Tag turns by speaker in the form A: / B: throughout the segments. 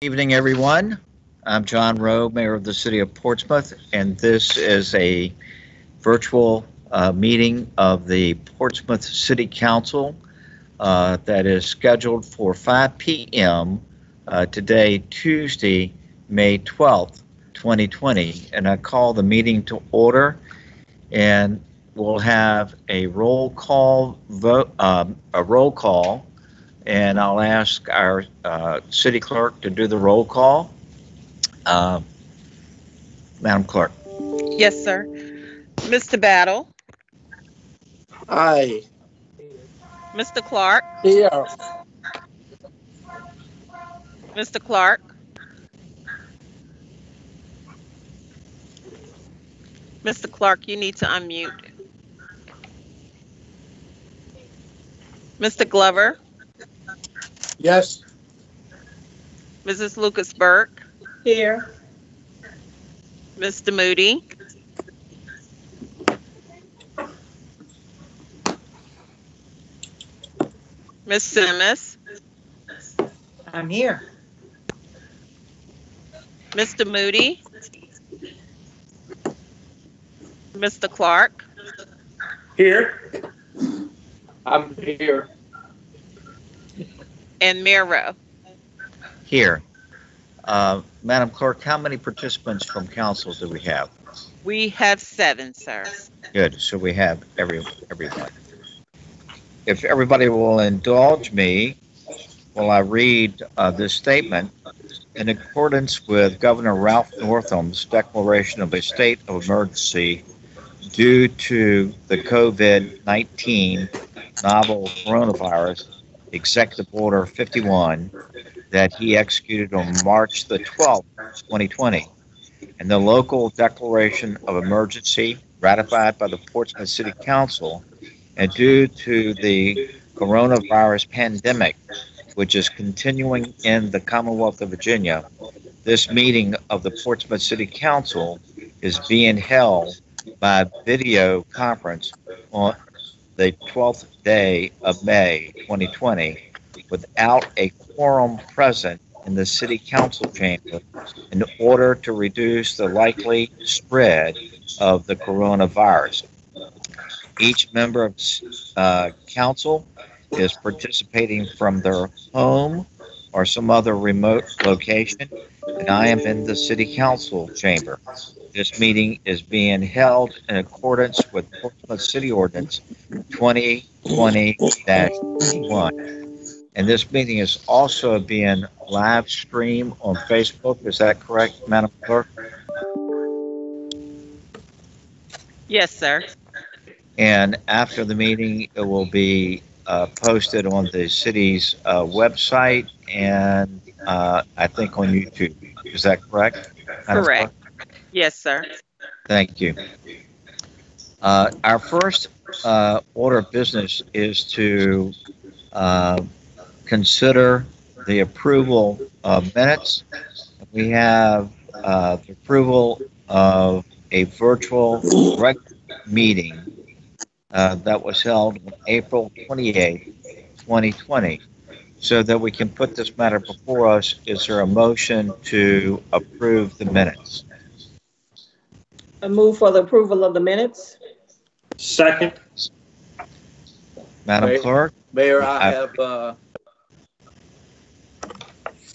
A: Evening, everyone. I'm John Rowe, Mayor of the City of Portsmouth, and this is a virtual meeting of the Portsmouth City Council that is scheduled for 5 p.m. Today, Tuesday, May 12th, 2020. And I call the meeting to order, and we'll have a roll call vote, and I'll ask our city clerk to do the roll call. Madam Clerk.
B: Yes, sir. Mr. Battle.
C: Aye.
B: Mr. Clark.
C: Here.
B: Mr. Clark. Mr. Clark, you need to unmute. Mr. Glover.
C: Yes.
B: Mrs. Lucas Burke.
D: Here.
B: Mr. Moody. Ms. Simmons.
D: I'm here.
B: Mr. Moody. Mr. Clark.
C: Here. I'm here.
B: And Mayor Rowe.
A: Here. Madam Clerk, how many participants from council do we have?
B: We have 7, sir.
A: Good, so we have everyone. If everybody will indulge me while I read this statement, in accordance with Governor Ralph Northam's declaration of a state of emergency due to the COVID-19 novel coronavirus, Executive Order 51, that he executed on March the 12th, 2020, and the local declaration of emergency ratified by the Portsmouth City Council, and due to the coronavirus pandemic, which is continuing in the Commonwealth of Virginia, this meeting of the Portsmouth City Council is being held by video conference on the 12th day of May 2020 without a quorum present in the City Council chamber in order to reduce the likely spread of the coronavirus. Each member of council is participating from their home or some other remote location, and I am in the City Council chamber. This meeting is being held in accordance with Portsmouth City Ordinance 2020-1. And this meeting is also being live streamed on Facebook. Is that correct, Madam Clerk?
B: Yes, sir.
A: And after the meeting, it will be posted on the city's website and I think on YouTube. Is that correct?
B: Correct. Yes, sir.
A: Thank you. Our first order of business is to consider the approval of minutes. We have the approval of a virtual meeting that was held on April 28th, 2020. So that we can put this matter before us, is there a motion to approve the minutes?
D: I move for the approval of the minutes.
C: Second.
A: Madam Clerk?
C: Mayor, I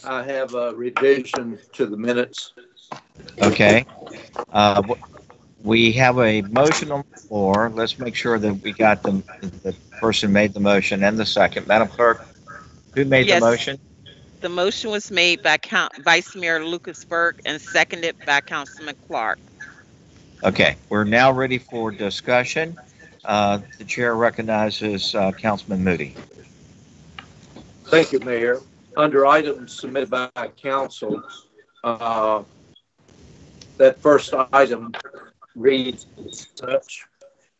C: have a revision to the minutes.
A: Okay. We have a motion on the floor. Let's make sure that we got the person made the motion and the second. Madam Clerk, who made the motion?
B: The motion was made by Vice Mayor Lucas Burke and seconded by Councilman Clark.
A: Okay, we're now ready for discussion. The chair recognizes Councilman Moody.
C: Thank you, Mayor. Under items submitted by council, that first item reads such,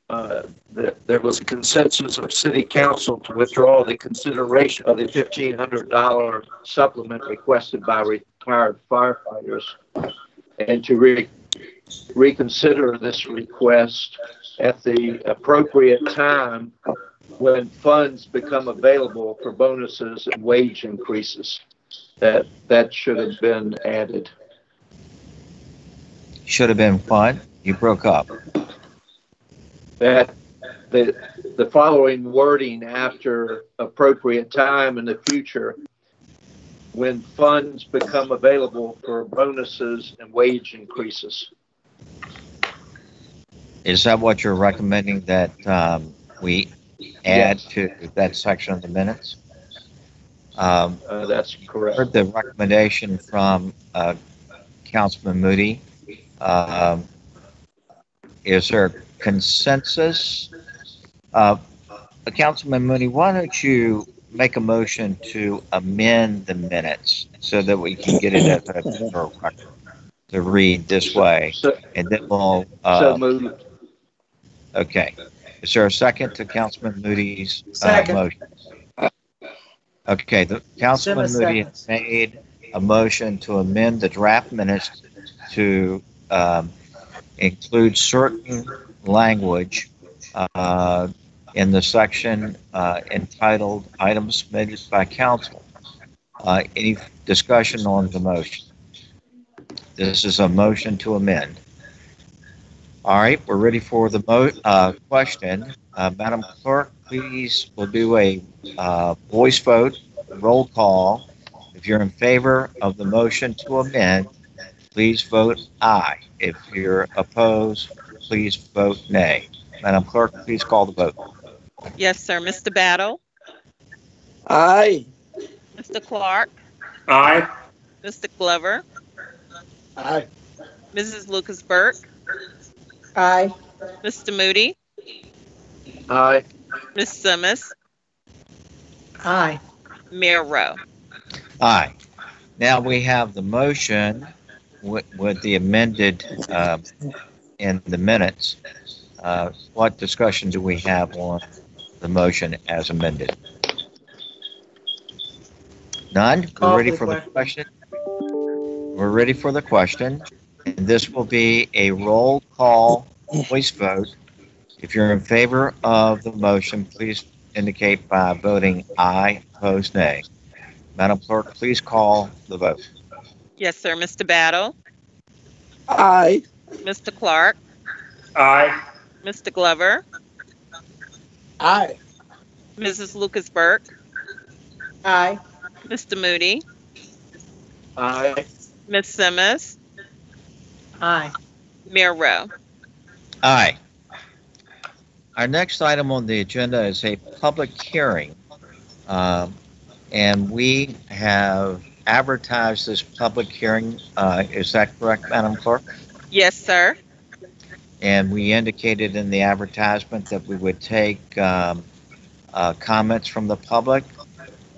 C: that there was a consensus of City Council to withdraw the consideration of the $1,500 supplement requested by retired firefighters and to reconsider this request at the appropriate time when funds become available for bonuses and wage increases. That should have been added.
A: Should have been what? You broke up.
C: That the following wording after appropriate time in the future, when funds become available for bonuses and wage increases.
A: Is that what you're recommending that we add to that section of the minutes?
C: That's correct.
A: Heard the recommendation from Councilman Moody. Is there consensus? Councilman Moody, why don't you make a motion to amend the minutes so that we can get it as a record to read this way, and then we'll.
C: So moved.
A: Okay. Is there a second to Councilman Moody's
D: Second.
A: motion? Okay, the Councilman
D: Simmons
A: Moody has made a motion to amend the draft minutes to include certain language in the section entitled Items Submitted by Council. Any discussion on the motion? This is a motion to amend. All right, we're ready for the question. Madam Clerk, please, we'll do a voice vote, roll call. If you're in favor of the motion to amend, please vote aye. If you're opposed, please vote nay. Madam Clerk, please call the vote.
B: Yes, sir. Mr. Battle?
C: Aye.
B: Mr. Clark?
C: Aye.
B: Mr. Glover?
C: Aye.
B: Mrs. Lucas Burke?
D: Aye.
B: Mr. Moody?
C: Aye.
B: Ms. Simmons?
D: Aye.
B: Mayor Rowe?
A: Aye. Now we have the motion with the amended in the minutes. What discussion do we have on the motion as amended? None? We're ready for the question? We're ready for the question. And this will be a roll call voice vote. If you're in favor of the motion, please indicate by voting aye, opposed nay. Madam Clerk, please call the vote.
B: Yes, sir. Mr. Battle?
C: Aye.
B: Mr. Clark?
C: Aye.
B: Mr. Glover?
C: Aye.
B: Mrs. Lucas Burke?
D: Aye.
B: Mr. Moody?
C: Aye.
B: Ms. Simmons?
D: Aye.
B: Mayor Rowe?
A: Aye. Our next item on the agenda is a public hearing. And we have advertised this public hearing. Is that correct, Madam Clerk?
B: Yes, sir.
A: And we indicated in the advertisement that we would take comments from the public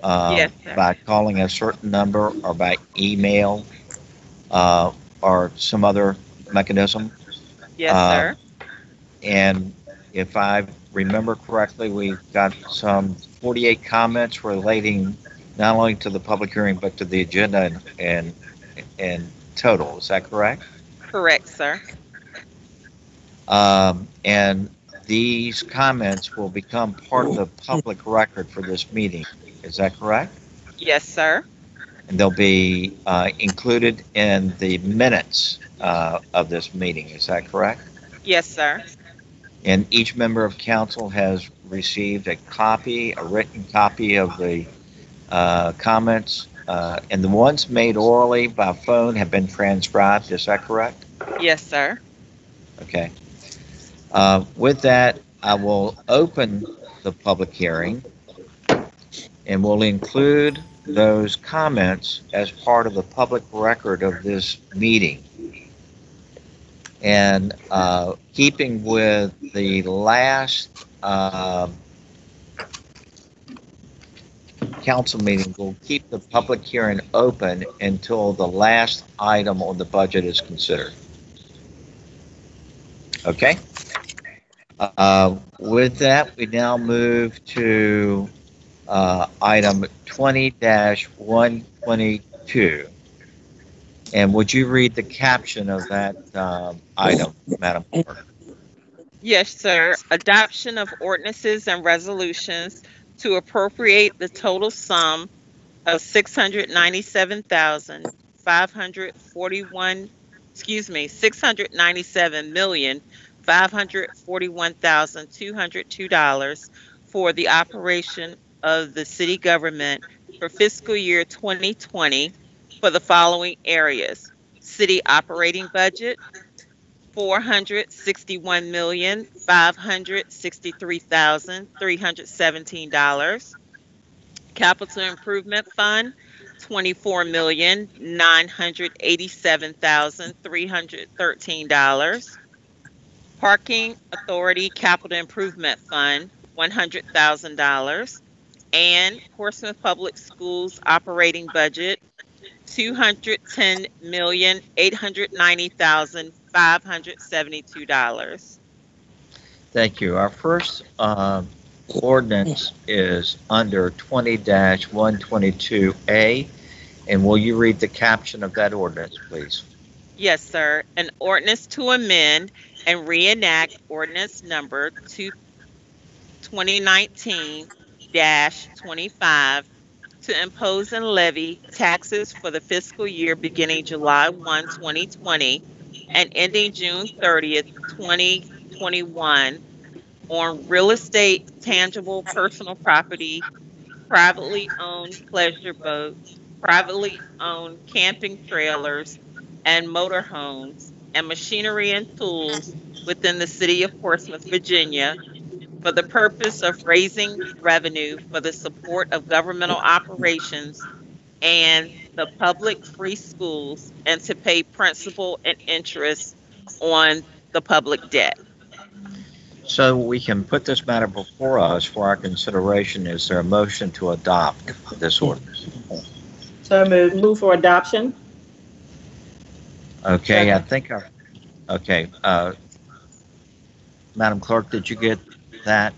B: Yes, sir.
A: by calling a certain number or by email or some other mechanism.
B: Yes, sir.
A: And if I remember correctly, we got some 48 comments relating not only to the public hearing, but to the agenda and total. Is that correct?
B: Correct, sir.
A: And these comments will become part of the public record for this meeting. Is that correct?
B: Yes, sir.
A: And they'll be included in the minutes of this meeting. Is that correct?
B: Yes, sir.
A: And each member of council has received a written copy of the comments, and the ones made orally by phone have been transcribed. Is that correct?
B: Yes, sir.
A: Okay. With that, I will open the public hearing, and we'll include those comments as part of the public record of this meeting. And keeping with the last council meeting, we'll keep the public hearing open until the last item on the budget is considered. Okay? With that, we now move to item 20-122. And would you read the caption of that item, Madam Clerk?
B: Yes, sir. Adoption of ordinances and resolutions to appropriate the total sum of 697,541, $697,541,202 for the operation of the city government for fiscal year 2020 for the following areas: city operating budget, $461,563,317. Capital Improvement Fund, $24,987,313. Parking Authority Capital Improvement Fund, $100,000. And Portsmouth Public Schools operating budget, $210,890,572.
A: Thank you. Our first ordinance is under 20-122A. And will you read the caption of that ordinance, please?
B: Yes, sir. An ordinance to amend and reenact ordinance number 2019-25 to impose and levy taxes for the fiscal year beginning July 1, 2020 and ending June 30th, 2021 on real estate, tangible personal property, privately owned pleasure boats, privately owned camping trailers and motorhomes, and machinery and tools within the city of Portsmouth, Virginia, for the purpose of raising revenue for the support of governmental operations and the public free schools, and to pay principal and interest on the public debt.
A: So we can put this matter before us for our consideration. Is there a motion to adopt this ordinance?
D: So moved. Move for adoption.
A: Okay, I think okay. Madam Clerk, did you get that?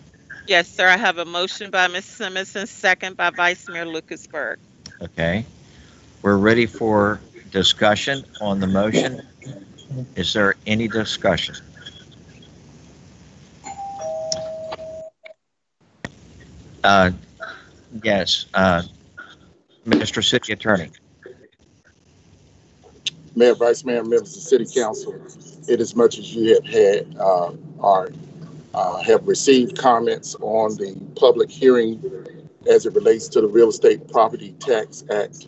B: Yes, sir. I have a motion by Ms. Simmons and second by Vice Mayor Lucasberg.
A: Okay. We're ready for discussion on the motion. Is there any discussion? Yes, Mr. City Attorney.
E: Mayor, Vice Mayor, members of the City Council, it as much as you have received comments on the public hearing as it relates to the Real Estate Property Tax Act,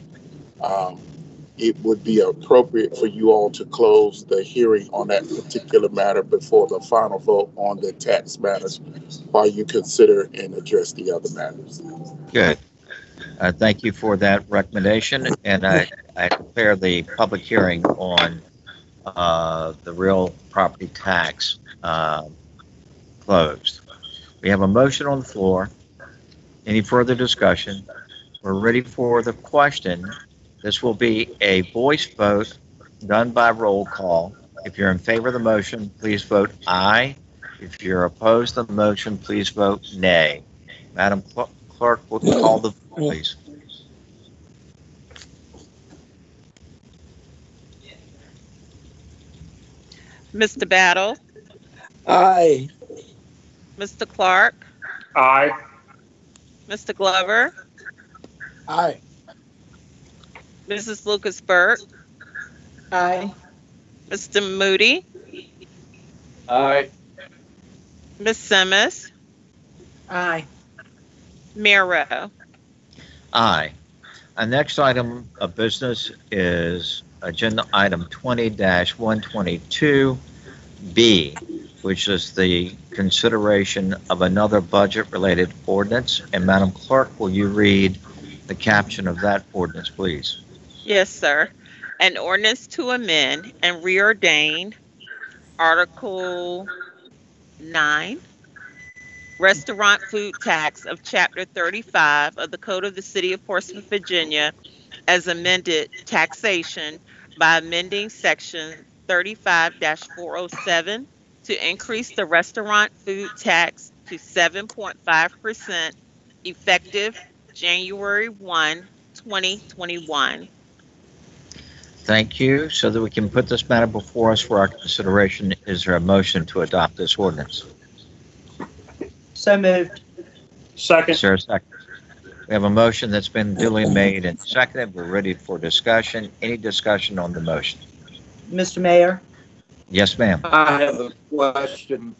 E: it would be appropriate for you all to close the hearing on that particular matter before the final vote on the tax matters while you consider and address the other matters.
A: Good. Thank you for that recommendation, and I declare the public hearing on the real property tax closed. We have a motion on the floor. Any further discussion? We're ready for the question. This will be a voice vote done by roll call. If you're in favor of the motion, please vote aye. If you're opposed to the motion, please vote nay. Madam Clerk, will you call the vote, please?
B: Mr. Battle?
F: Aye.
B: Mr. Clark?
C: Aye.
B: Mr. Glover?
F: Aye.
B: Mrs. Lucasberg?
D: Aye.
B: Mr. Moody?
C: Aye.
B: Ms. Simmons?
D: Aye.
B: Mayor Rowe?
A: Aye. Our next item of business is agenda item 20-122B, which is the consideration of another budget-related ordinance. And Madam Clerk, will you read the caption of that ordinance, please?
B: Yes, sir. An ordinance to amend and reordain Article 9, Restaurant Food Tax of Chapter 35 of the Code of the City of Portsmouth, Virginia, as amended taxation by amending Section 35-407 to increase the restaurant food tax to 7.5% effective January 1, 2021.
A: Thank you. So that we can put this matter before us for our consideration, is there a motion to adopt this ordinance?
D: So moved.
C: Second.
A: Is there a second? We have a motion that's been duly made and seconded. We're ready for discussion. Any discussion on the motion?
D: Mr. Mayor,
A: Yes, ma'am.
C: I have a question.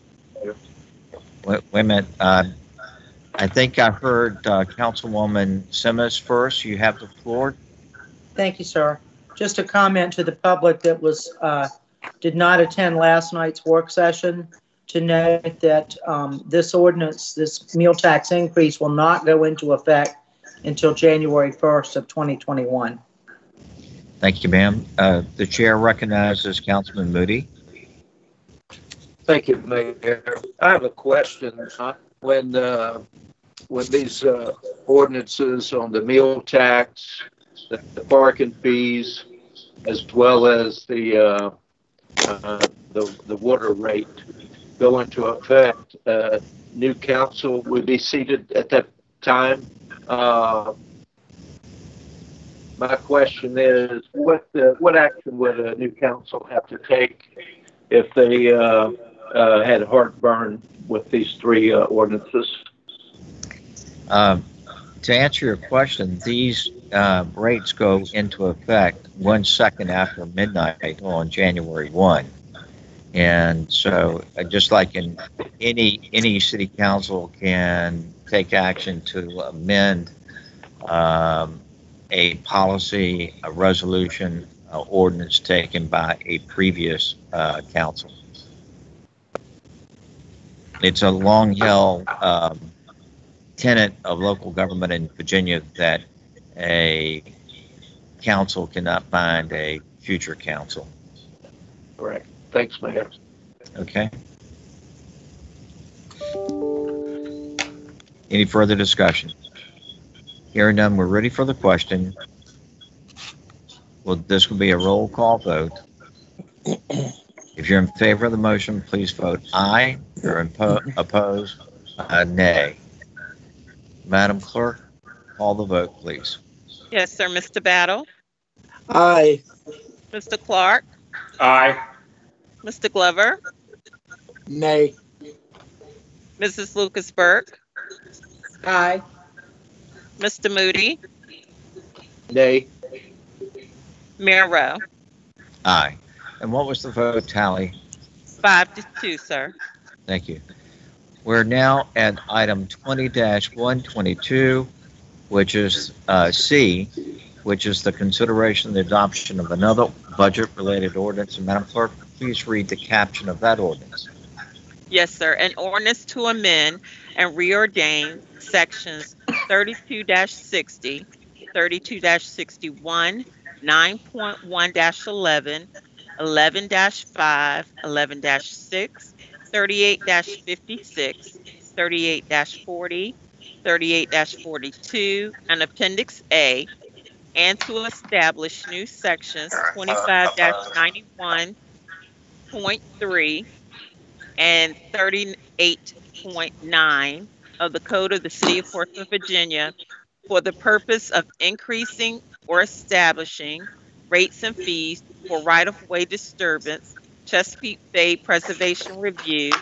A: Wait a minute. I think I heard Councilwoman Simmons first. You have the floor.
D: thank you, sir. Just a comment to the public that did not attend last night's work session to note that this ordinance, this meal tax increase will not go into effect until January 1st of 2021.
A: Thank you, ma'am. The chair recognizes Councilman Moody.
C: Thank you, Mayor. I have a question. When these ordinances on the meal tax, the parking fees, as well as the water rate go into effect, new council would be seated at that time. My question is, what action would a new council have to take if they had heartburn with these three ordinances?
A: To answer your question, these rates go into effect 1 second after midnight on January 1. And so just like in any city council can take action to amend a policy, a resolution, ordinance taken by a previous council. It's a long-held tenet of local government in Virginia that a council cannot bind a future council.
C: Correct. Thanks, Mayor.
A: Okay. Any further discussion? Hearing none, we're ready for the question. Well, this will be a roll call vote. If you're in favor of the motion, please vote aye. If you're opposed, nay. Madam Clerk, call the vote, please.
B: Yes, sir. Mr. Battle,
F: Aye.
B: Mr. Clark,
G: Aye.
B: Mr. Glover,
F: Nay.
B: Mrs. Lucas Burke,
D: Aye.
B: Mr. Moody,
C: Nay.
B: Mayor Rowe.
A: Aye. And what was the vote tally?
B: 5-2, sir.
A: Thank you. We're now at item 20-122, which is C, which is the consideration of the adoption of another budget-related ordinance. And Madam Clerk, please read the caption of that ordinance.
B: Yes, sir. An ordinance to amend and reordain sections 32-60, 32-61, 9.1-11, 11-5, 11-6, 38-56, 38-40, 38-42, and Appendix A, and to establish new sections 25-91.3 and 38.9 of the Code of the City of Portsmouth, Virginia, for the purpose of increasing or establishing rates and fees for right-of-way disturbance, Chesapeake Bay Preservation Review,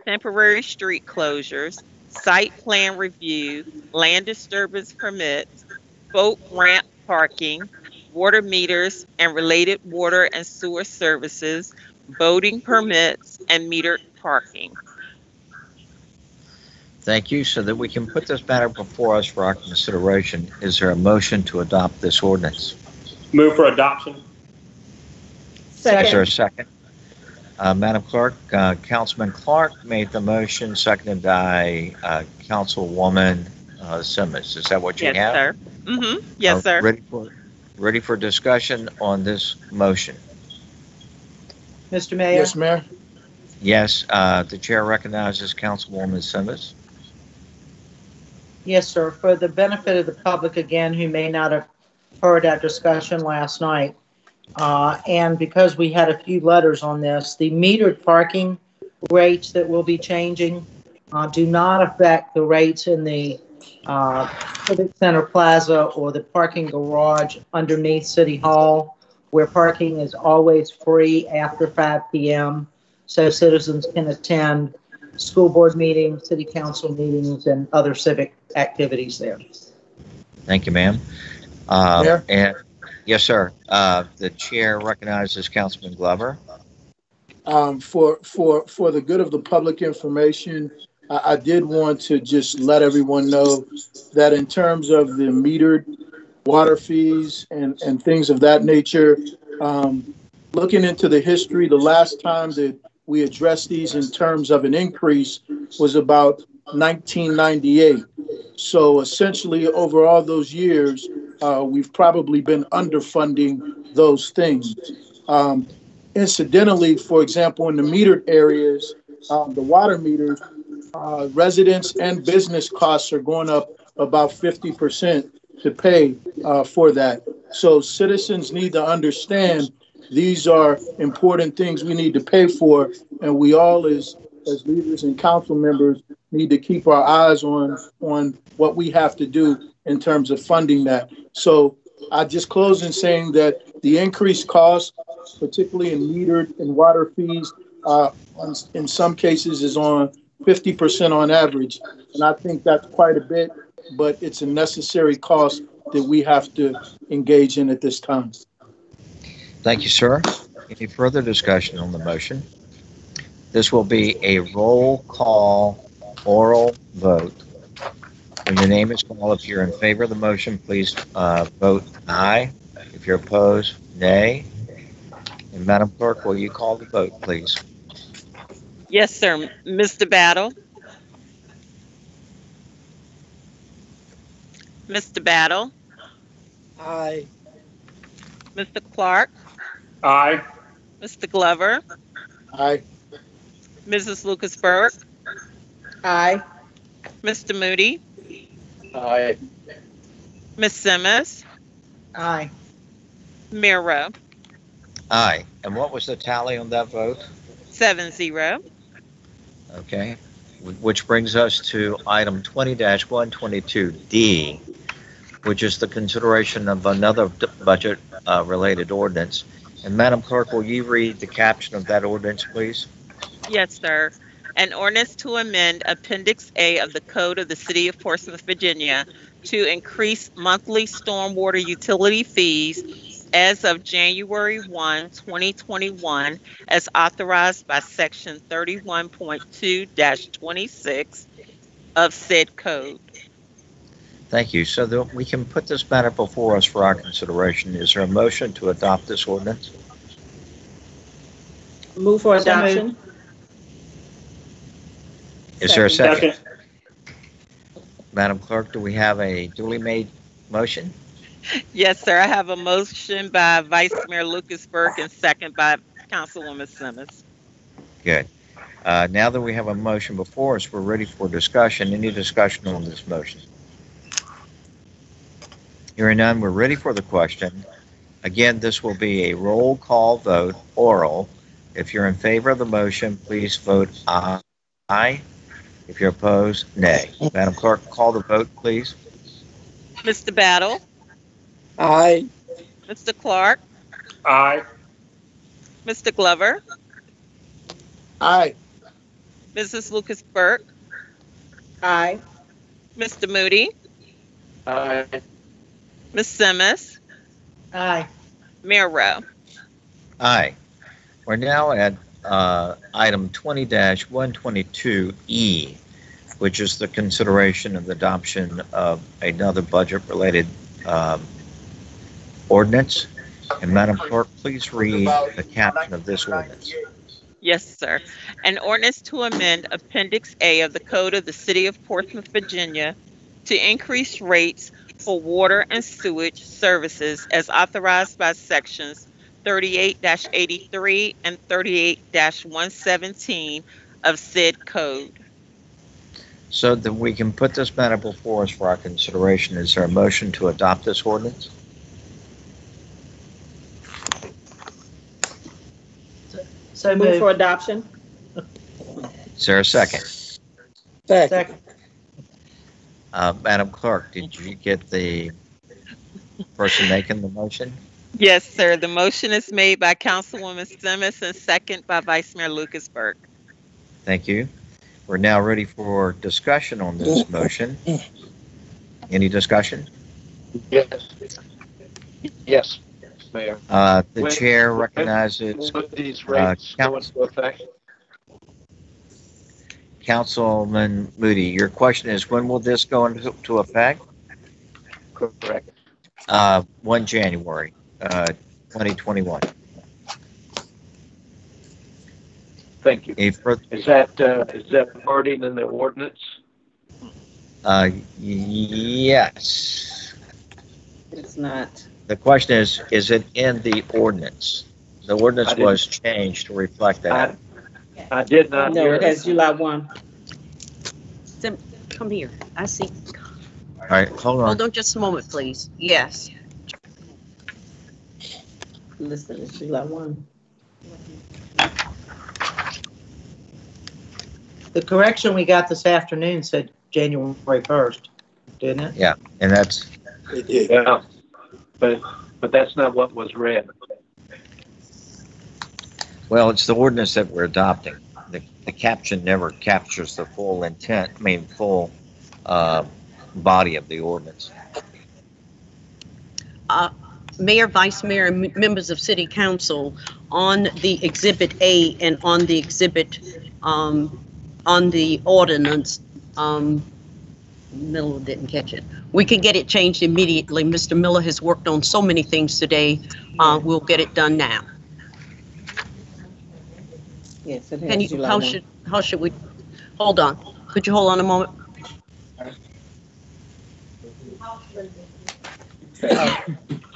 B: temporary street closures, site plan review, land disturbance permits, boat ramp parking, water meters and related water and sewer services, boating permits, and metered parking.
A: Thank you. So that we can put this matter before us for our consideration, is there a motion to adopt this ordinance?
G: Move for adoption.
A: Is there
D: Second.
A: a second? Madam Clerk, Councilman Clark made the motion, seconded by Councilwoman Simmons. Is that what you
B: Yes,
A: have?
B: sir. Yes, sir.
A: Ready for discussion on this motion?
D: Mr. Mayor?
F: Yes, Mayor.
A: Yes, the chair recognizes Councilwoman Simmons.
D: Yes, sir. For the benefit of the public, again, who may not have heard our discussion last night, and because we had a few letters on this, the metered parking rates that will be changing do not affect the rates in the Civic Center Plaza or the parking garage underneath City Hall, where parking is always free after 5 p.m. so citizens can attend school board meetings, city council meetings, and other civic activities there.
A: Thank you, ma'am.
F: Mayor?
A: And yes, sir. The chair recognizes Councilman Glover.
F: For the good of the public information, I did want to just let everyone know that in terms of the metered water fees and things of that nature, looking into the history, the last time that we addressed these in terms of an increase was about 1998. So essentially, over all those years, we've probably been underfunding those things. Um, Incidentally, for example, in the metered areas, the water meters, residents and business costs are going up about 50% to pay for that. So citizens need to understand these are important things we need to pay for, and we all, as leaders and council members, need to keep our eyes on what we have to do in terms of funding that. So I just close in saying that the increased costs, particularly in metered and water fees, in some cases is on 50% on average. And I think that's quite a bit, but it's a necessary cost that we have to engage in at this time.
A: Thank you, sir. Any further discussion on the motion? This will be a roll call oral vote. When your name is called, if you're in favor of the motion, please vote aye. If you're opposed, nay. And Madam Clerk, will you call the vote, please?
B: Yes, sir. Mr. Battle? Mr. Battle?
F: Aye.
B: Mr. Clark?
G: Aye.
B: Mr. Glover?
F: Aye.
B: Mrs. Lucas-Burke?
D: Aye.
B: Mr. Moody?
C: Aye.
B: Ms. Simmons?
D: Aye.
B: Mayor Rowe?
A: Aye. And what was the tally on that vote?
B: 7-0.
A: Okay. Which brings us to item 20-122D, which is the consideration of another budget related ordinance. And Madam Clerk, will you read the caption of that ordinance, please?
B: Yes, sir. An ordinance to amend Appendix A of the Code of the City of Portsmouth, Virginia, to increase monthly stormwater utility fees as of January 1, 2021, as authorized by Section 31.2-26 of said code.
A: Thank you. So that we can put this matter before us for our consideration. Is there a motion to adopt this ordinance?
H: Move for
D: So
H: adoption.
A: Is there a second?
G: Second.
A: Madam Clerk, do we have a duly made motion?
B: Yes, sir. I have a motion by Vice Mayor Lucas-Burke and second by Councilwoman Simmons.
A: Good. Now that we have a motion before us, we're ready for discussion. Any discussion on this motion? Hearing none, we're ready for the question. Again, this will be a roll call vote, oral. If you're in favor of the motion, please vote aye. If you're opposed, nay. Madam Clerk, call the vote, please.
B: Mr. Battle?
F: Aye.
B: Mr. Clark?
G: Aye.
B: Mr. Glover?
F: Aye.
B: Mrs. Lucas-Burke?
H: Aye.
B: Mr. Moody?
C: Aye.
B: Ms. Simmons?
D: Aye.
B: Mayor Rowe?
A: Aye. We're now at item 20-122E, which is the consideration of the adoption of another budget-related ordinance. And Madam Clerk, please read the caption of this ordinance.
B: Yes, sir. An ordinance to amend Appendix A of the Code of the City of Portsmouth, Virginia, to increase rates for water and sewage services as authorized by Sections 38-83 and 38-117 of said code.
A: So that we can put this matter before us for our consideration, is there a motion to adopt this ordinance?
D: So
H: Move for
D: moved.
H: adoption.
A: Is there a second?
D: Second.
A: Madam Clerk, did you get the person making the motion?
B: Yes, sir. The motion is made by Councilwoman Simmons and second by Vice Mayor Lucas-Burke.
A: Thank you. We're now ready for discussion on this motion. Any discussion?
C: Yes. Yes, Mayor.
A: The
C: When-
A: chair
C: when-
A: recognizes
C: when these rates go into effect?
A: Councilman Moody. Your question is, when will this go into effect?
C: Correct.
A: 1 January, 2021.
C: Thank you.
A: Any further?
C: Is that wording in the ordinance?
A: Yes.
H: It's not.
A: The question is it in the ordinance? The ordinance was changed to reflect that.
C: I did not
H: No,
C: hear
H: it has July 1.
I: Come here. I see.
A: All right, hold on.
I: Hold on just a moment, please. Yes.
H: Listen, it's July 1.
D: The correction we got this afternoon said January 1st, didn't it?
A: Yeah, and that's,
F: It did.
C: Yeah, but that's not what was read.
A: well, it's the ordinance that we're adopting. The caption never captures the full intent, full body of the ordinance.
I: Mayor, Vice Mayor, and members of City Council, on the Exhibit A and on the exhibit, on the ordinance, Miller didn't catch it. We can get it changed immediately. Mr. Miller has worked on so many things today. We'll get it done now.
H: Yes, it
I: Can
H: has
I: you,
H: July
I: how
H: 1.
I: should we, hold on. Could you hold on a moment?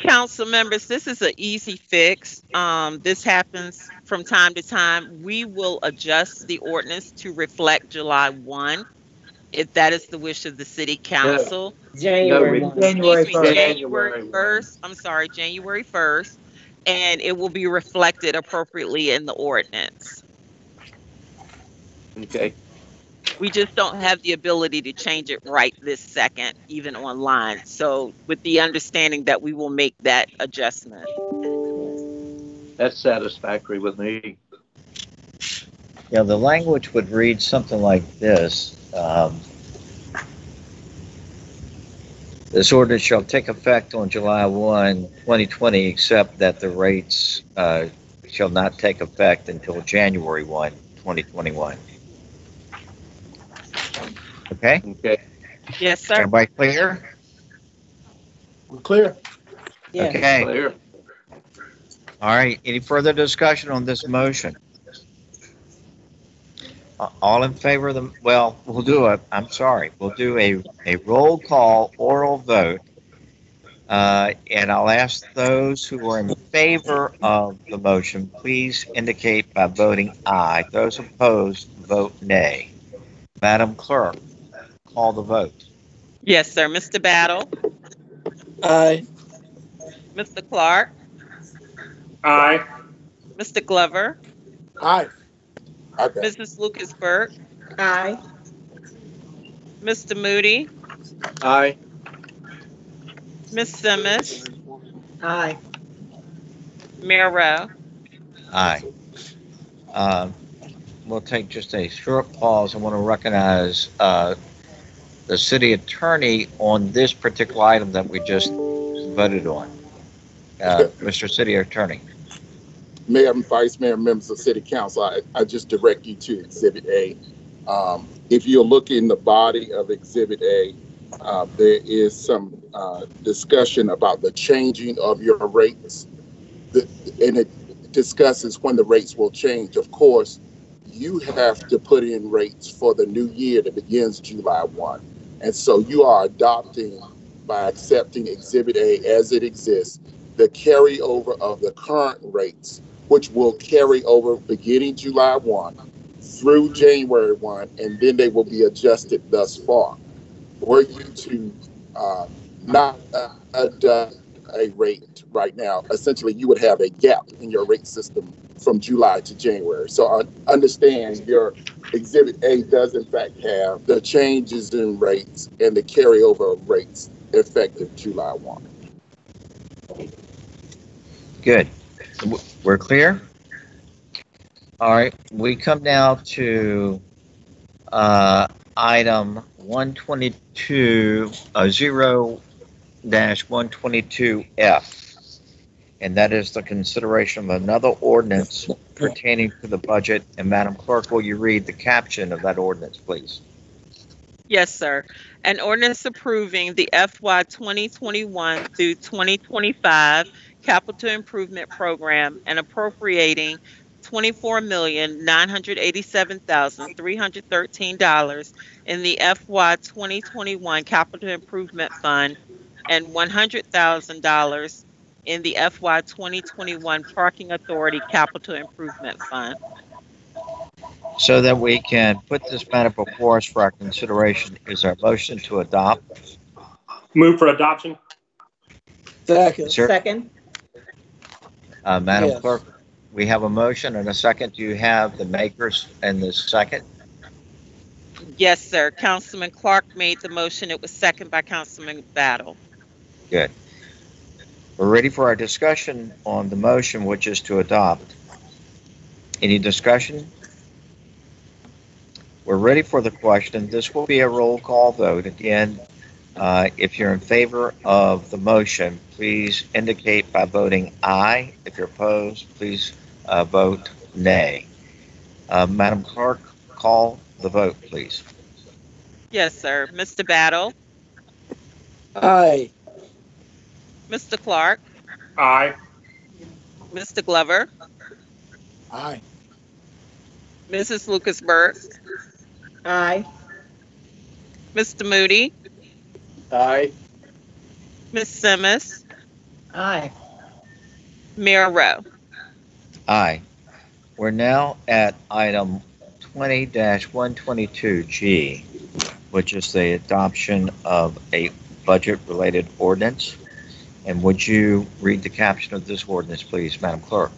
B: Council members, this is an easy fix. This happens from time to time. We will adjust the ordinance to reflect July 1, if that is the wish of the city council.
H: January
C: No,
H: 1.
D: January
B: Excuse me,
D: 1st.
B: January 1st. I'm sorry, January 1st. And it will be reflected appropriately in the ordinance.
C: Okay.
B: We just don't have the ability to change it right this second, even online. So with the understanding that we will make that adjustment.
C: That's satisfactory with me.
A: Yeah, the language would read something like this. This ordinance shall take effect on July 1, 2020, except that the rates shall not take effect until January 1, 2021. Okay?
C: Okay.
B: Yes, sir.
A: Everybody clear?
F: We're clear.
H: Yes.
A: Okay.
C: Clear.
A: All right. Any further discussion on this motion? All in favor of the, well, we'll do a roll call oral vote. And I'll ask those who are in favor of the motion, please indicate by voting aye. Those opposed, vote nay. Madam Clerk, call the vote.
B: Yes, sir. Mr. Battle,
F: Aye.
B: Mr. Clark,
G: Aye.
B: Mr. Glover,
F: Aye.
E: Okay.
B: Mrs. Lucasberg,
H: Aye.
B: Mr. Moody,
C: Aye.
B: Ms. Simmons,
D: Aye.
B: Mayor Rowe.
A: Aye. We'll take just a short pause. I want to recognize the city attorney on this particular item that we just voted on. Mr. City Attorney.
E: Mayor and Vice Mayor, members of City Council, I just direct you to Exhibit A. If you look in the body of Exhibit A, there is some discussion about the changing of your rates, and it discusses when the rates will change. Of course, you have to put in rates for the new year that begins July 1. And so you are adopting, by accepting Exhibit A as it exists, the carryover of the current rates, which will carry over beginning July 1 through January 1, and then they will be adjusted thus far. Were you to not adopt a rate right now, essentially you would have a gap in your rate system from July to January. So understand your Exhibit A does in fact have the changes in rates and the carryover of rates effective July 1.
A: Good. We're clear? All right. We come now to item 122, 20-122F, and that is the consideration of another ordinance pertaining to the budget. And Madam Clerk, will you read the caption of that ordinance, please?
B: Yes, sir. An ordinance approving the FY 2021 through 2025 capital improvement program and appropriating $24,987,313 in the FY 2021 capital improvement fund and $100,000 in the FY 2021 parking authority capital improvement fund.
A: So that we can put this matter before us for our consideration, is our motion to adopt?
G: Move for adoption.
C: Second.
A: Sir,
H: Second.
A: Madam
C: Yes.
A: Clerk, we have a motion and a second. Do you have the makers and the second?
B: Yes, sir. Councilman Clark made the motion. It was seconded by Councilman Battle.
A: Good. We're ready for our discussion on the motion, which is to adopt. Any discussion? We're ready for the question. This will be a roll call vote. Again, if you're in favor of the motion, please indicate by voting aye. If you're opposed, please vote nay. Madam Clerk, call the vote, please.
B: Yes, sir. Mr. Battle,
C: Aye.
B: Mr. Clark,
G: Aye.
B: Mr. Glover,
F: Aye.
B: Mrs. Lucas-Burke,
H: Aye.
B: Mr. Moody,
C: Aye.
B: Ms. Simmons,
D: Aye.
B: Mayor Rowe.
A: Aye. We're now at item 20-122G, which is the adoption of a budget-related ordinance. And would you read the caption of this ordinance, please, Madam Clerk?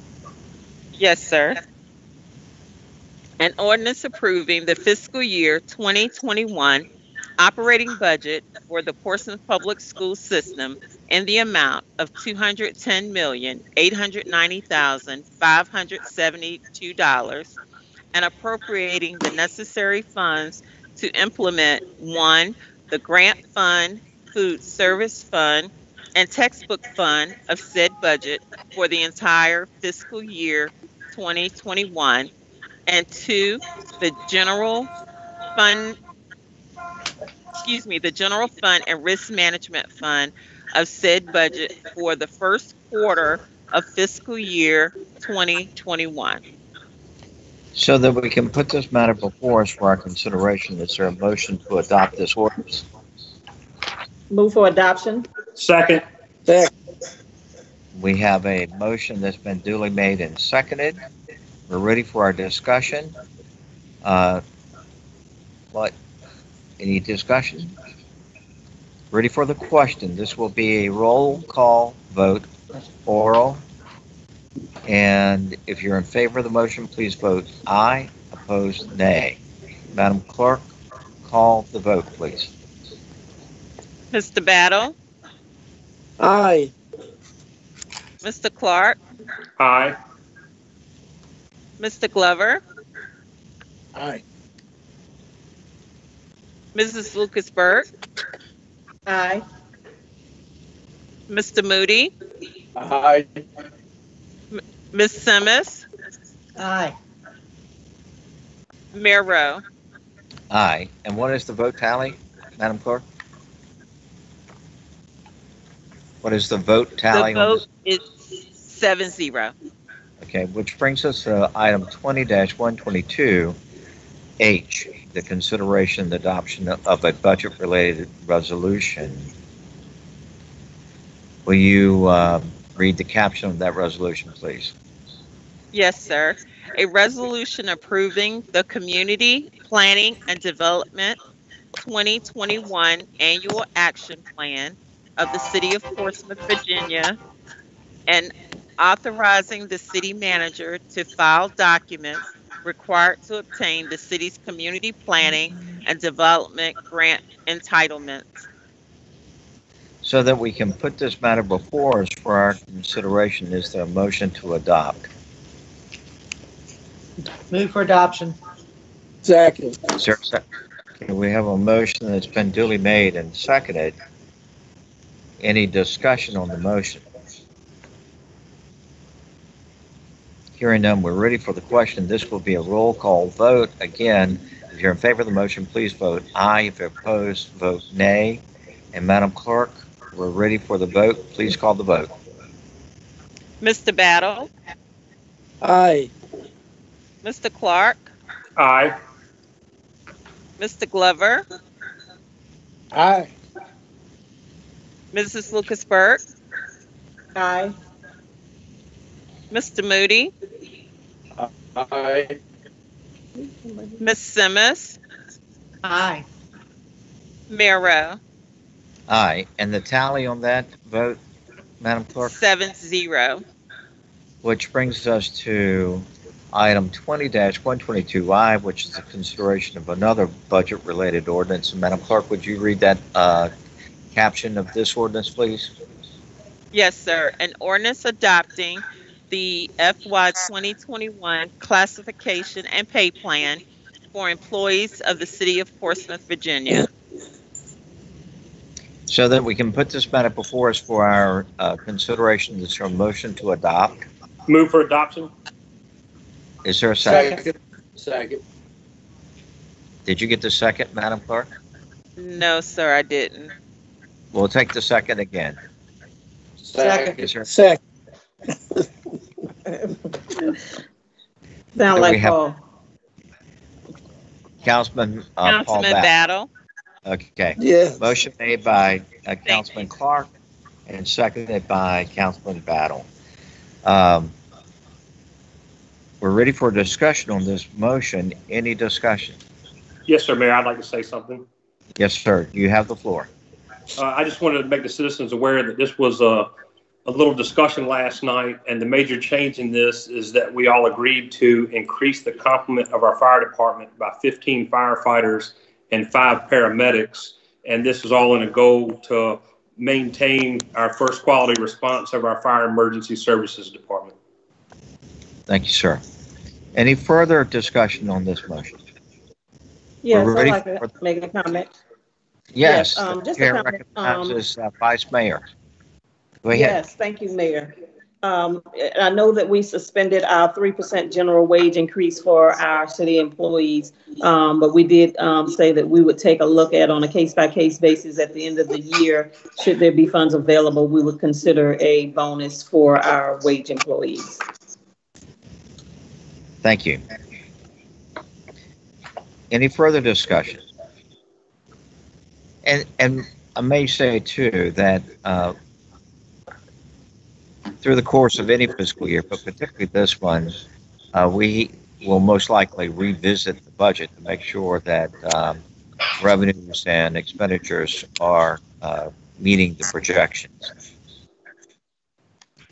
B: Yes, sir. An ordinance approving the fiscal year 2021 operating budget for the Portsmouth Public School System in the amount of $210,890,572 and appropriating the necessary funds to implement 1, the grant fund, food service fund, and textbook fund of said budget for the entire fiscal year 2021, and 2, the general fund and risk management fund of said budget for the first quarter of fiscal year 2021.
A: So that we can put this matter before us for our consideration, is there a motion to adopt this ordinance?
H: Move for adoption.
G: Second.
A: We have a motion that's been duly made and seconded. We're ready for our discussion. Any discussion? Ready for the question. This will be a roll call vote, oral. And if you're in favor of the motion, please vote aye. Opposed, nay. Madam Clerk, call the vote, please.
B: Mr. Battle,
C: Aye.
B: Mr. Clark,
G: Aye.
B: Mr. Glover,
F: Aye.
B: Mrs. Lucas-Burke,
H: Aye.
B: Mr. Moody,
C: Aye.
B: Ms. Simmons,
D: Aye.
B: Mayor Rowe.
A: Aye. And what is the vote tally, Madam Clerk? What is the vote tally?
B: The vote is 7-0.
A: Okay, which brings us to item 20-122H, the consideration and adoption of a budget-related resolution. Will you read the caption of that resolution, please?
B: Yes, sir. A resolution approving the Community Planning and Development 2021 Annual Action Plan of the City of Portsmouth, Virginia, and authorizing the city manager to file documents required to obtain the city's community planning and development grant entitlements.
A: So that we can put this matter before us for our consideration, is there a motion to adopt?
D: Move for adoption.
C: Second.
A: Is there a second? Okay, we have a motion that's been duly made and seconded. Any discussion on the motion? Hearing none, we're ready for the question. This will be a roll call vote. Again, if you're in favor of the motion, please vote aye. If you're opposed, vote nay. And Madam Clerk, we're ready for the vote. Please call the vote.
B: Mr. Battle,
F: Aye.
B: Mr. Clark,
G: Aye.
B: Mr. Glover,
F: Aye.
B: Mrs. Lucas-Burke,
H: Aye.
B: Mr. Moody,
C: Aye.
B: Ms. Simmons,
D: Aye.
B: Mayor Rowe,
A: Aye. And the tally on that vote, Madam Clerk?
B: 7-0.
A: Which brings us to item 20-122I, which is the consideration of another budget-related ordinance. And Madam Clerk, would you read that caption of this ordinance, please?
B: Yes, sir. An ordinance adopting the FY 2021 classification and pay plan for employees of the city of Portsmouth, Virginia.
A: So that we can put this matter before us for our consideration, is there a motion to adopt?
G: Move for adoption.
A: Is there a second?
C: Second.
A: Did you get the second, Madam Clerk?
B: No, sir, I didn't.
A: We'll take the second again.
C: Second.
A: Is there,
F: Second.
H: Sound
A: we
H: like
A: have-
H: Paul.
A: Councilman Paul
B: Councilman
A: Battle?
B: Battle,
A: Okay.
F: Yes.
A: Motion made by Councilman Clark and seconded by Councilman Battle. We're ready for a discussion on this motion. Any discussion?
G: Yes, sir, Mayor. I'd like to say something.
A: Yes, sir. You have the floor.
G: I just wanted to make the citizens aware that this was a little discussion last night, and the major change in this is that we all agreed to increase the complement of our fire department by 15 firefighters and 5 paramedics. And this is all in a goal to maintain our first quality response of our fire emergency services department.
A: Thank you, sir. Any further discussion on this motion?
H: Yes,
A: We're
H: I'd
A: ready
H: like
A: for-
H: to make a comment.
A: Yes,
H: Yes,
A: the
H: just a
A: chair
H: comment,
A: recognizes Vice Mayor. Go ahead.
H: Yes, thank you, Mayor. I know that we suspended our 3% general wage increase for our city employees, but we did say that we would take a look at on a case-by-case basis at the end of the year. Should there be funds available, we would consider a bonus for our wage employees.
A: Thank you. Any further discussion? And I may say too that through the course of any fiscal year, but particularly this one, we will most likely revisit the budget to make sure that revenues and expenditures are meeting the projections.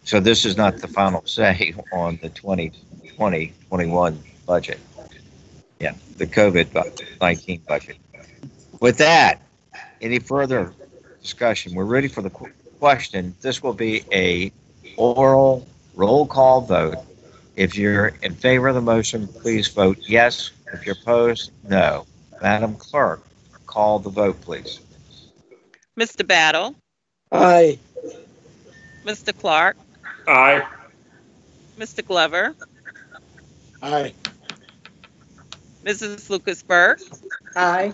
A: So this is not the final say on the 2020-21 budget. Yeah, the COVID-19 budget. With that, any further discussion? We're ready for the question. This will be a oral roll call vote. If you're in favor of the motion, please vote yes. If you're opposed, no. Madam Clerk, call the vote, please.
B: Mr. Battle,
F: Aye.
B: Mr. Clark,
G: Aye.
B: Mr. Glover,
F: Aye.
B: Mrs. Lucas-Burke,
H: Aye.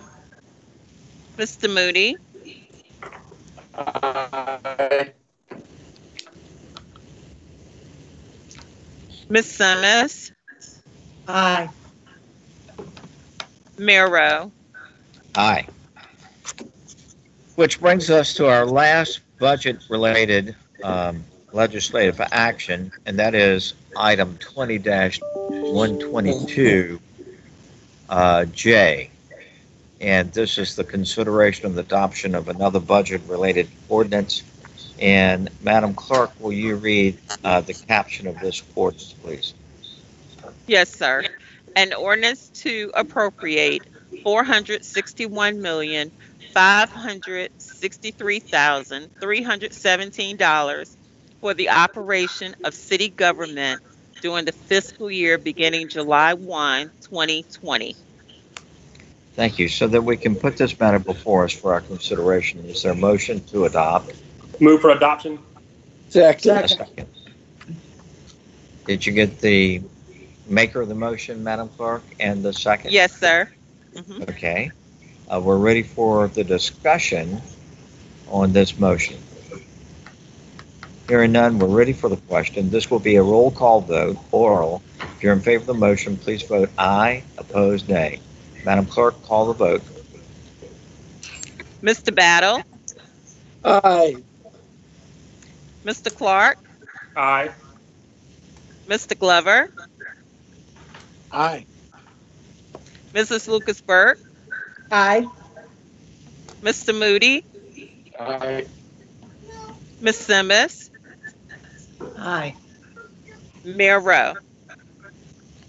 B: Mr. Moody,
C: Aye.
B: Ms. Simmons,
D: Aye.
B: Mayor Rowe.
A: Aye. Which brings us to our last budget-related legislative action, and that is item 20-122J. And this is the consideration of the adoption of another budget-related ordinance. And Madam Clerk, will you read the caption of this ordinance, please?
B: Yes, sir. An ordinance to appropriate $461,563,317 for the operation of city government during the fiscal year beginning July 1, 2020.
A: Thank you. So that we can put this matter before us for our consideration, is there a motion to adopt?
G: Move for adoption.
F: Second.
A: A second. Did you get the maker of the motion, Madam Clerk, and the second?
B: Yes, sir. Mhm.
A: Okay. We're ready for the discussion on this motion. Hearing none, we're ready for the question. This will be a roll call vote, oral. If you're in favor of the motion, please vote aye. Opposed, nay. Madam Clerk, call the vote.
B: Mr. Battle,
F: Aye.
B: Mr. Clark,
G: Aye.
B: Mr. Glover,
F: Aye.
B: Mrs. Lucas Burke,
H: Aye.
B: Mr. Moody,
C: Aye.
B: Ms. Simmons,
D: Aye.
B: Mayor Rowe.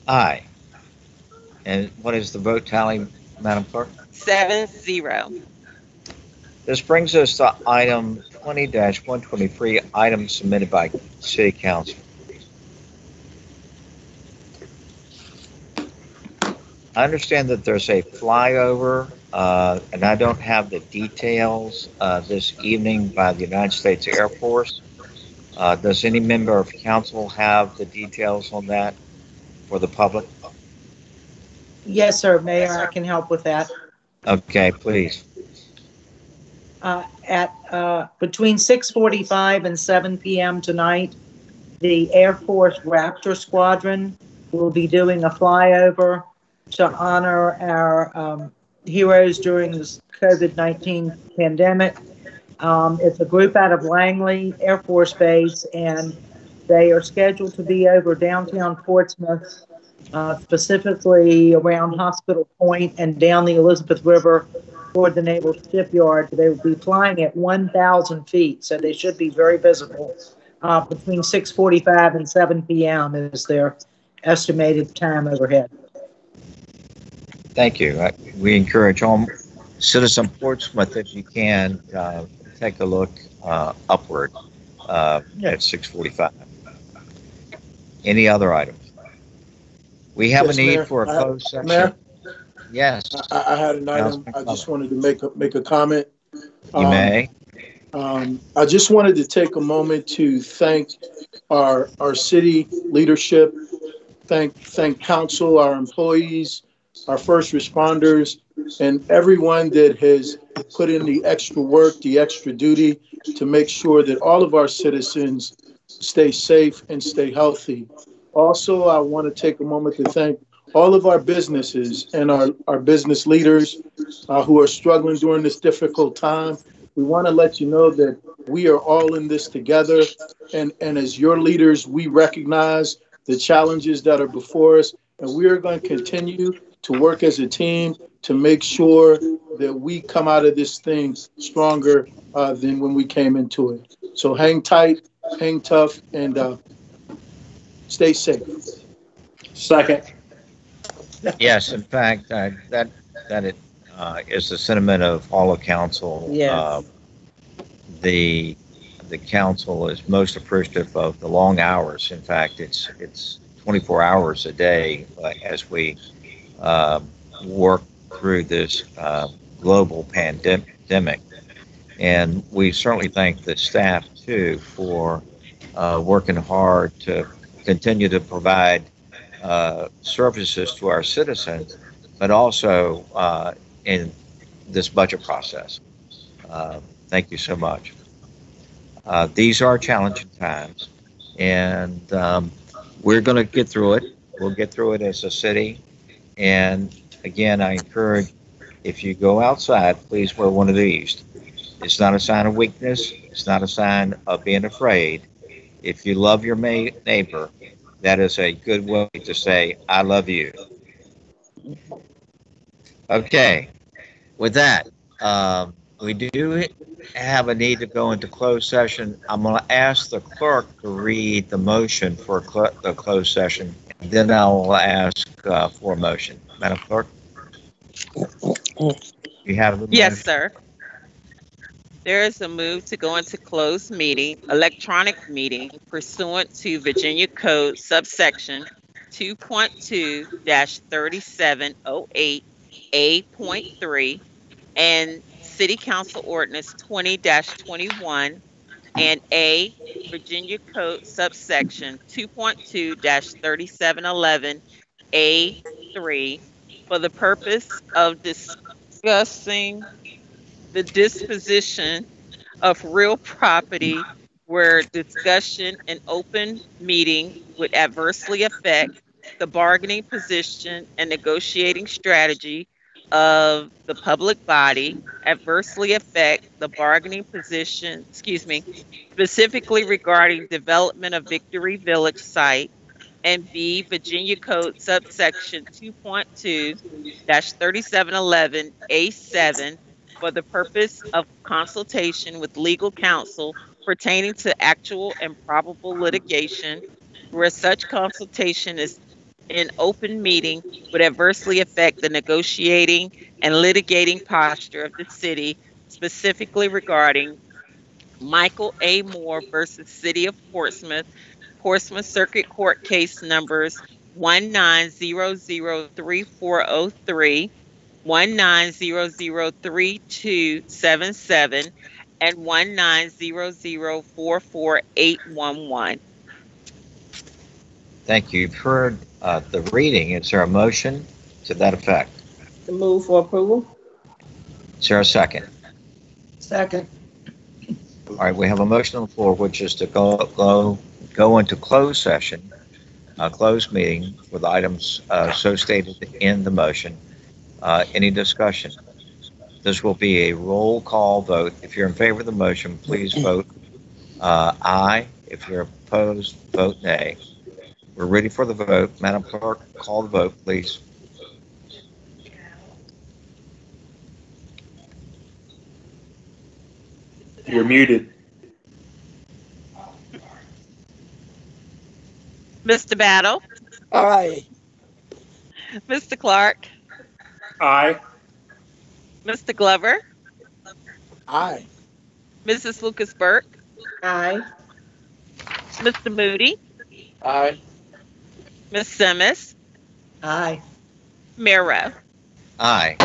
A: Aye. And what is the vote tally, Madam Clerk?
B: 7-0.
A: This brings us to item 20-123, items submitted by City Council. I understand that there's a flyover, and I don't have the details this evening by the United States Air Force. Does any member of council have the details on that for the public?
D: Yes, sir, Mayor, I can help with that.
A: Okay, please.
D: At between 6:45 and 7 p.m. tonight, the Air Force Raptor Squadron will be doing a flyover to honor our heroes during this COVID-19 pandemic. It's a group out of Langley Air Force Base, and they are scheduled to be over downtown Portsmouth, specifically around Hospital Point and down the Elizabeth River toward the Naval Shipyard. They will be flying at 1,000 feet, so they should be very visible. Between 6:45 and 7 p.m. is their estimated time overhead.
A: Thank you. We encourage all citizen Portsmouth, if you can, take a look upward at 6:45. Any other items? We have
F: Yes,
A: a need
F: Mayor.
A: for a closed section.
F: Mayor?
A: Yes,
F: I had an item. I just wanted to make a comment.
A: you may.
F: I just wanted to take a moment to thank our city leadership, thank council, our employees, our first responders, and everyone that has put in the extra work, the extra duty to make sure that all of our citizens stay safe and stay healthy. Also, I want to take a moment to thank all of our businesses and our business leaders who are struggling during this difficult time. We want to let you know that we are all in this together. And as your leaders, we recognize the challenges that are before us. And we are going to continue to work as a team to make sure that we come out of this thing stronger than when we came into it. So hang tight, hang tough, and stay safe.
G: Second.
A: Yes, in fact, that is the sentiment of all of council.
H: Yes.
A: The council is most appreciative of the long hours. In fact, it's 24 hours a day as we work through this global pandemic. And we certainly thank the staff too for working hard to continue to provide services to our citizens, but also in this budget process. Thank you so much. These are challenging times, and we're going to get through it. We'll get through it as a city. And again, I encourage, if you go outside, please wear one of these. It's not a sign of weakness. It's not a sign of being afraid. If you love your neighbor, that is a good way to say, I love you. Okay. With that, we do have a need to go into closed session. I'm going to ask the clerk to read the motion for the closed session, and then I'll ask for a motion. Madam Clerk? You have the
B: Yes,
A: motion?
B: sir. There is a move to go into closed meeting, electronic meeting pursuant to Virginia Code subsection 2.2-3708A.3 and City Council Ordinance 20-21 and A, Virginia Code subsection 2.2-3711A3 for the purpose of discussing the disposition of real property where discussion in open meeting would adversely affect the bargaining position and negotiating strategy of the public body, adversely affect the bargaining position, specifically regarding development of Victory Village site, and B, Virginia Code subsection 2.2-3711A7 for the purpose of consultation with legal counsel pertaining to actual and probable litigation, where such consultation is in open meeting would adversely affect the negotiating and litigating posture of the city, specifically regarding Michael A. Moore versus City of Portsmouth, Portsmouth Circuit Court case numbers 19003403, 19003277, and 1900448811.
A: Thank you. You've heard the reading. Is there a motion to that effect?
H: Move for approval.
A: Is there a second?
D: Second.
A: All right, we have a motion on the floor, which is to go into closed session, closed meeting with items so stated in the motion. Any discussion? This will be a roll call vote. If you're in favor of the motion, please vote aye. If you're opposed, vote nay. We're ready for the vote. Madam Clerk, call the vote, please.
G: You're muted.
B: Mr. Battle,
F: Aye.
B: Mr. Clark,
G: Aye.
B: Mr. Glover,
F: Aye.
B: Mrs. Lucas Burke,
H: Aye.
B: Mr. Moody,
C: Aye.
B: Ms. Simmons,
D: Aye.
B: Mayor Rowe.
A: Aye.